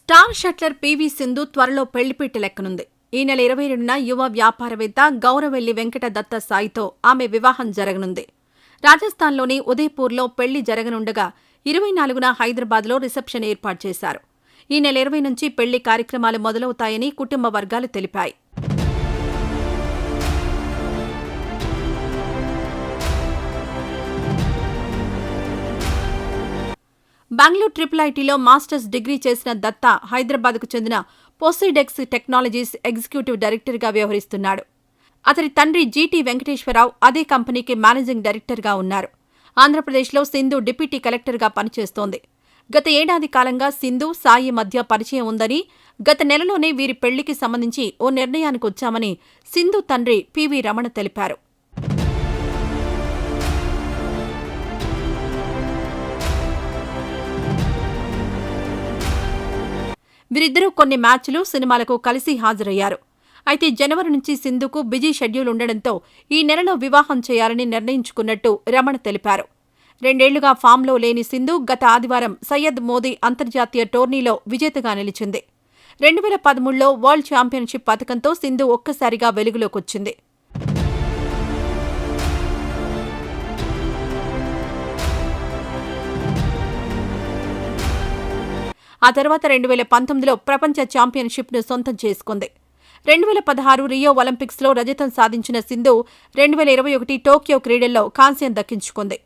Star shuttler PV Sindhu త్వరలో పెళ్లిపీట లెక్కనుంది. ఈ నెల 22న యువ వ్యాపారవేత్త గౌరవెల్లి వెంకట దత్త సాయితో ఆమె వివాహం జరగనుంది. రాజస్థాన్లోని ఉదయ్పూర్లో పెళ్లి జరగనుండగా 24న హైదరాబాద్లో రిసెప్షన్ ఏర్పాటు చేశారు. ఈ నెల 20 నుంచి పెళ్లి కార్యక్రమాలు మొదలవుతాయని కుటుంబ వర్గాలు తెలిపాయి. బెంగళూరు ట్రిపుల్ ఐటీలో మాస్టర్స్ డిగ్రీ చేసిన దత్తా హైదరాబాద్కు చెందిన పోసిడెక్స్ టెక్నాలజీస్ ఎగ్జిక్యూటివ్ డైరెక్టర్గా వ్యవహరిస్తున్నాడు. అతడి తండ్రి జీటీ వెంకటేశ్వరరావు అదే కంపెనీకి మేనేజింగ్ డైరెక్టర్గా ఉన్నారు. ఆంధ్రప్రదేశ్లో సింధు డిప్యూటీ కలెక్టర్గా పనిచేస్తోంది. గత ఏడాది కాలంగా సింధు, సాయి మధ్య పరిచయం ఉందని, గత నెలలోనే వీరి పెళ్లికి సంబంధించి ఓ నిర్ణయానికి వచ్చామని సింధు తండ్రి పివి రమణ తెలిపారు. వీరిద్దరూ కొన్ని మ్యాచ్లు, సినిమాలకు కలిసి హాజరయ్యారు. అయితే జనవరి నుంచి సింధుకు బిజీ షెడ్యూల్ ఉండడంతో ఈ నెలలో వివాహం చేయాలని నిర్ణయించుకున్నట్టు రమణ తెలిపారు. 2 ఏళ్లుగా ఫామ్లో లేని సింధు గత ఆదివారం సయ్యద్ మోదీ అంతర్జాతీయ టోర్నీలో విజేతగా నిలిచింది. 2013లో వరల్డ్ ఛాంపియన్షిప్ పథకంతో సింధు ఒక్కసారిగా వెలుగులోకొచ్చింది. ఆ తర్వాత 2019లో ప్రపంచ ఛాంపియన్షిప్ను సొంతం చేసుకుంది. 2016 రియో ఒలింపిక్స్లో రజతం సాధించిన సింధు 2021 టోక్యో క్రీడల్లో కాంస్యం దక్కించుకుంది.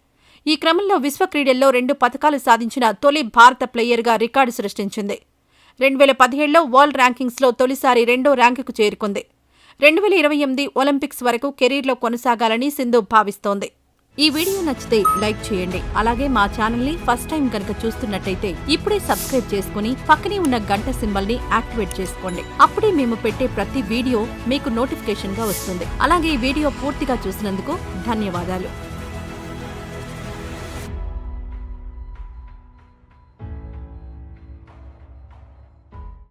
ఈ క్రమంలో విశ్వ క్రీడల్లో 2 పతకాలు సాధించిన తొలి భారత ప్లేయర్గా రికార్డు సృష్టించింది. 2017లో వరల్డ్ ర్యాంకింగ్స్లో తొలిసారి 2వ ర్యాంకుకు చేరుకుంది. 2028 ఒలింపిక్స్ వరకు కెరీర్లో కొనసాగాలని సింధు భావిస్తోంది. ఈ వీడియో నచ్చితే లైక్ చేయండి. అలాగే మా ఛానల్ని ఫస్ట్ టైం కనుక చూస్తున్నట్టయితే ఇప్పుడే సబ్స్క్రైబ్ చేసుకుని పక్కనే ఉన్న గంట సింబల్ని యాక్టివేట్ చేసుకోండి. అప్పుడే మేము పెట్టే ప్రతి వీడియో మీకు నోటిఫికేషన్గా వస్తుంది. అలాగే ఈ వీడియో పూర్తిగా చూసినందుకు ధన్యవాదాలు.